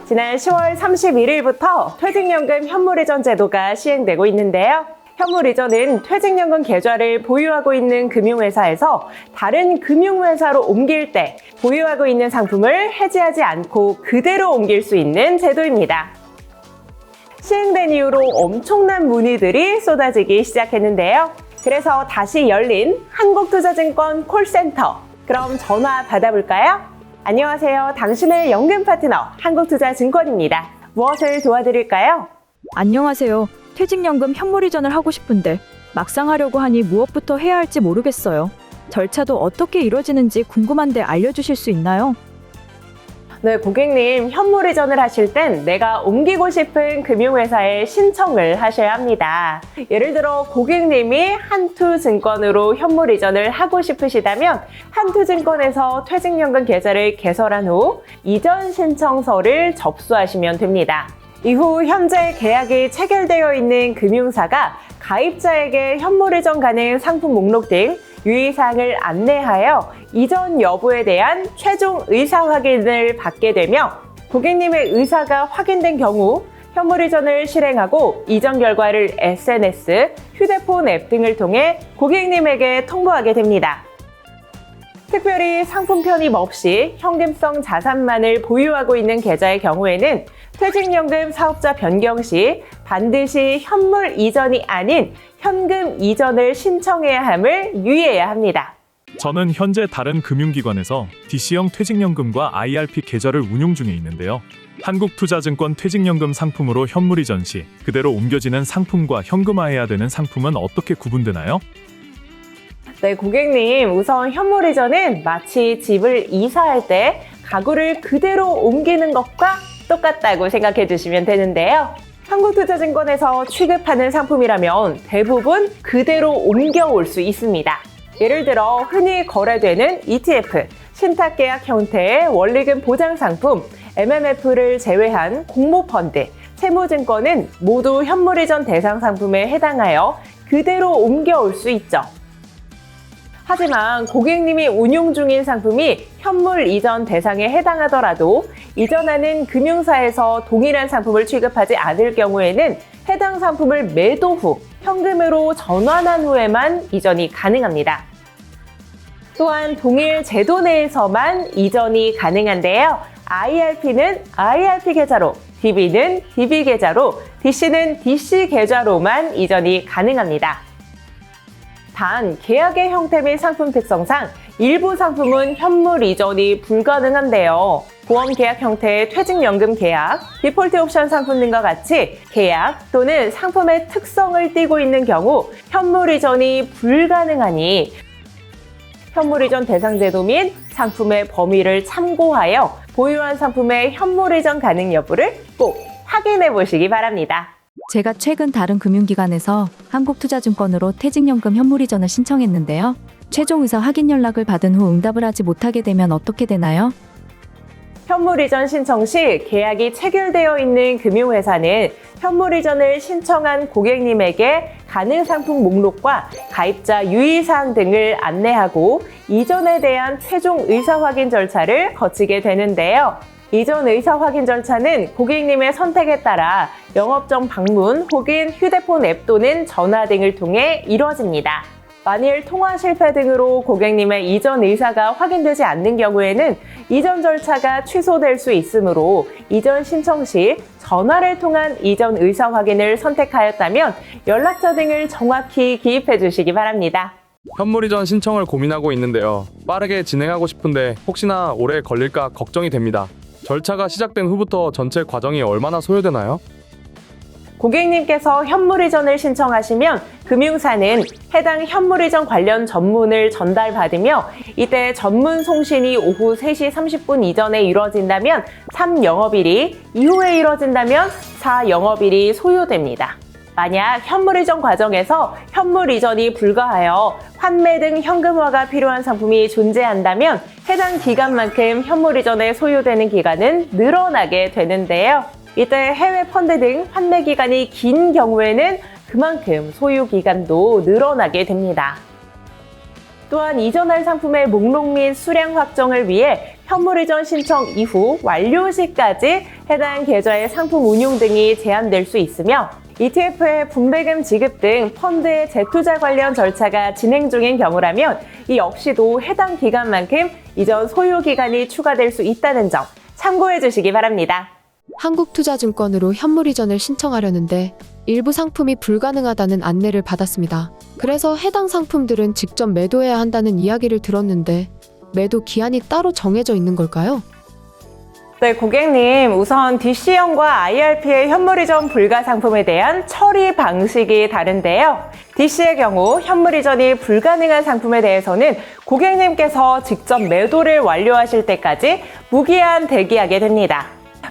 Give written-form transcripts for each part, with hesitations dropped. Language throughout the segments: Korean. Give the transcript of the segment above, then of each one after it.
지난 10월 31일부터 퇴직연금 현물이전 제도가 시행되고 있는데요. 현물이전은 퇴직연금 계좌를 보유하고 있는 금융회사에서 다른 금융회사로 옮길 때 보유하고 있는 상품을 해지하지 않고 그대로 옮길 수 있는 제도입니다. 시행된 이후로 엄청난 문의들이 쏟아지기 시작했는데요. 그래서 다시 열린 한국투자증권 콜센터. 그럼 전화 받아볼까요? 안녕하세요. 당신의 연금 파트너 한국투자증권입니다. 무엇을 도와드릴까요? 안녕하세요. 퇴직연금 현물이전을 하고 싶은데 막상 하려고 하니 무엇부터 해야 할지 모르겠어요. 절차도 어떻게 이루어지는지 궁금한데 알려주실 수 있나요? 네, 고객님, 현물이전을 하실 땐 내가 옮기고 싶은 금융회사에 신청을 하셔야 합니다. 예를 들어 고객님이 한투증권으로 현물이전을 하고 싶으시다면 한투증권에서 퇴직연금 계좌를 개설한 후 이전 신청서를 접수하시면 됩니다. 이후 현재 계약이 체결되어 있는 금융사가 가입자에게 현물이전 가능 상품 목록 등 유의사항을 안내하여 이전 여부에 대한 최종 의사 확인을 받게 되며 고객님의 의사가 확인된 경우 현물이전을 실행하고 이전 결과를 SNS, 휴대폰 앱 등을 통해 고객님에게 통보하게 됩니다. 특별히 상품 편입 없이 현금성 자산만을 보유하고 있는 계좌의 경우에는 퇴직연금 사업자 변경 시 반드시 현물 이전이 아닌 현금 이전을 신청해야 함을 유의해야 합니다. 저는 현재 다른 금융기관에서 DC형 퇴직연금과 IRP 계좌를 운용 중에 있는데요. 한국투자증권 퇴직연금 상품으로 현물이전 시 그대로 옮겨지는 상품과 현금화해야 되는 상품은 어떻게 구분되나요? 네, 고객님, 우선 현물이전은 마치 집을 이사할 때 가구를 그대로 옮기는 것과 똑같다고 생각해 주시면 되는데요. 한국투자증권에서 취급하는 상품이라면 대부분 그대로 옮겨올 수 있습니다. 예를 들어 흔히 거래되는 ETF, 신탁계약 형태의 원리금 보장 상품, MMF를 제외한 공모펀드, 채무증권은 모두 현물이전 대상 상품에 해당하여 그대로 옮겨올 수 있죠. 하지만 고객님이 운용 중인 상품이 현물 이전 대상에 해당하더라도 이전하는 금융사에서 동일한 상품을 취급하지 않을 경우에는 해당 상품을 매도 후 현금으로 전환한 후에만 이전이 가능합니다. 또한 동일 제도 내에서만 이전이 가능한데요. IRP는 IRP 계좌로, DB는 DB 계좌로, DC는 DC 계좌로만 이전이 가능합니다. 단, 계약의 형태 및 상품 특성상 일부 상품은 현물 이전이 불가능한데요. 보험 계약 형태의 퇴직연금 계약, 디폴트 옵션 상품 등과 같이 계약 또는 상품의 특성을 띠고 있는 경우 현물 이전이 불가능하니 현물 이전 대상 제도 및 상품의 범위를 참고하여 보유한 상품의 현물 이전 가능 여부를 꼭 확인해 보시기 바랍니다. 제가 최근 다른 금융기관에서 한국투자증권으로 퇴직연금 현물이전을 신청했는데요. 최종 의사 확인 연락을 받은 후 응답을 하지 못하게 되면 어떻게 되나요? 현물이전 신청 시 계약이 체결되어 있는 금융회사는 현물이전을 신청한 고객님에게 가능 상품 목록과 가입자 유의사항 등을 안내하고 이전에 대한 최종 의사 확인 절차를 거치게 되는데요. 이전 의사 확인 절차는 고객님의 선택에 따라 영업점 방문 혹은 휴대폰 앱 또는 전화 등을 통해 이루어집니다. 만일 통화 실패 등으로 고객님의 이전 의사가 확인되지 않는 경우에는 이전 절차가 취소될 수 있으므로 이전 신청 시 전화를 통한 이전 의사 확인을 선택하였다면 연락처 등을 정확히 기입해 주시기 바랍니다. 현물이전 신청을 고민하고 있는데요. 빠르게 진행하고 싶은데 혹시나 오래 걸릴까 걱정이 됩니다. 절차가 시작된 후부터 전체 과정이 얼마나 소요되나요? 고객님께서 현물이전을 신청하시면 금융사는 해당 현물이전 관련 전문을 전달받으며 이때 전문 송신이 오후 3시 30분 이전에 이루어진다면 3영업일이, 이후에 이루어진다면 4영업일이 소요됩니다. 만약 현물이전 과정에서 현물이전이 불가하여 환매 등 현금화가 필요한 상품이 존재한다면 해당 기간만큼 현물이전에 소요되는 기간은 늘어나게 되는데요. 이때 해외 펀드 등 환매 기간이 긴 경우에는 그만큼 소요 기간도 늘어나게 됩니다. 또한 이전할 상품의 목록 및 수량 확정을 위해 현물 이전 신청 이후 완료 시까지 해당 계좌의 상품 운용 등이 제한될 수 있으며 ETF의 분배금 지급 등 펀드의 재투자 관련 절차가 진행 중인 경우라면 이 역시도 해당 기간만큼 이전 소요 기간이 추가될 수 있다는 점 참고해 주시기 바랍니다. 한국투자증권으로 현물 이전을 신청하려는데 일부 상품이 불가능하다는 안내를 받았습니다. 그래서 해당 상품들은 직접 매도해야 한다는 이야기를 들었는데 매도 기한이 따로 정해져 있는 걸까요? 네, 고객님, 우선 DC형과 IRP의 현물 이전 불가 상품에 대한 처리 방식이 다른데요. DC의 경우 현물 이전이 불가능한 상품에 대해서는 고객님께서 직접 매도를 완료하실 때까지 무기한 대기하게 됩니다.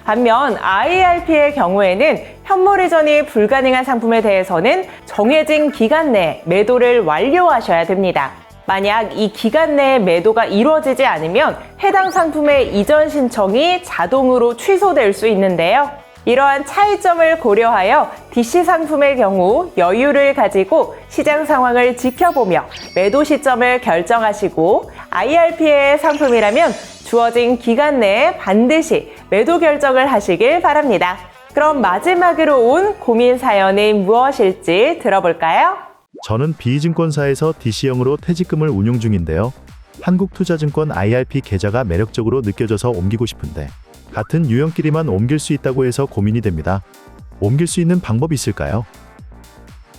반면 IRP의 경우에는 현물 이전이 불가능한 상품에 대해서는 정해진 기간 내에 매도를 완료하셔야 됩니다. 만약 이 기간 내에 매도가 이루어지지 않으면 해당 상품의 이전 신청이 자동으로 취소될 수 있는데요. 이러한 차이점을 고려하여 DC 상품의 경우 여유를 가지고 시장 상황을 지켜보며 매도 시점을 결정하시고 IRP의 상품이라면 주어진 기간 내에 반드시 매도 결정을 하시길 바랍니다. 그럼 마지막으로 온 고민 사연은 무엇일지 들어볼까요? 저는 B증권사에서 DC형으로 퇴직금을 운용 중인데요. 한국투자증권 IRP 계좌가 매력적으로 느껴져서 옮기고 싶은데 같은 유형끼리만 옮길 수 있다고 해서 고민이 됩니다. 옮길 수 있는 방법이 있을까요?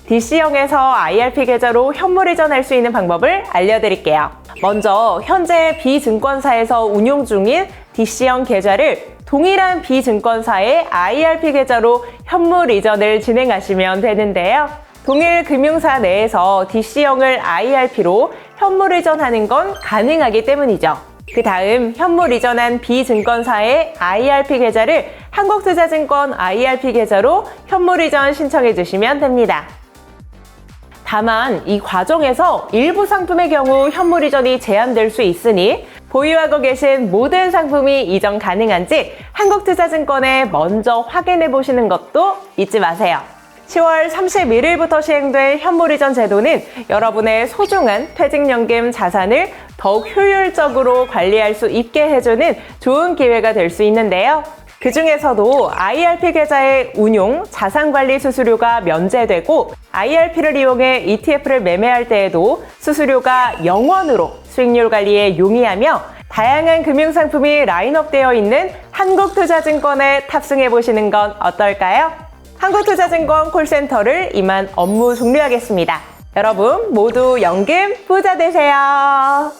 DC형에서 IRP 계좌로 현물 이전할 수 있는 방법을 알려드릴게요. 먼저 현재 B증권사에서 운용 중인 DC형 계좌를 동일한 B증권사의 IRP 계좌로 현물 이전을 진행하시면 되는데요. 동일 금융사 내에서 DC형을 IRP로 현물 이전하는 건 가능하기 때문이죠. 그 다음 현물 이전한 B증권사의 IRP 계좌를 한국투자증권 IRP 계좌로 현물 이전 신청해 주시면 됩니다. 다만 이 과정에서 일부 상품의 경우 현물 이전이 제한될 수 있으니 보유하고 계신 모든 상품이 이전 가능한지 한국투자증권에 먼저 확인해 보시는 것도 잊지 마세요. 10월 31일부터 시행된 현물 이전 제도는 여러분의 소중한 퇴직연금 자산을 더욱 효율적으로 관리할 수 있게 해주는 좋은 기회가 될 수 있는데요. 그 중에서도 IRP 계좌의 운용, 자산관리 수수료가 면제되고 IRP를 이용해 ETF를 매매할 때에도 수수료가 0원으로 수익률 관리에 용이하며 다양한 금융상품이 라인업되어 있는 한국투자증권에 탑승해보시는 건 어떨까요? 한국투자증권 콜센터를 이만 업무 종료하겠습니다. 여러분 모두 연금 부자 되세요.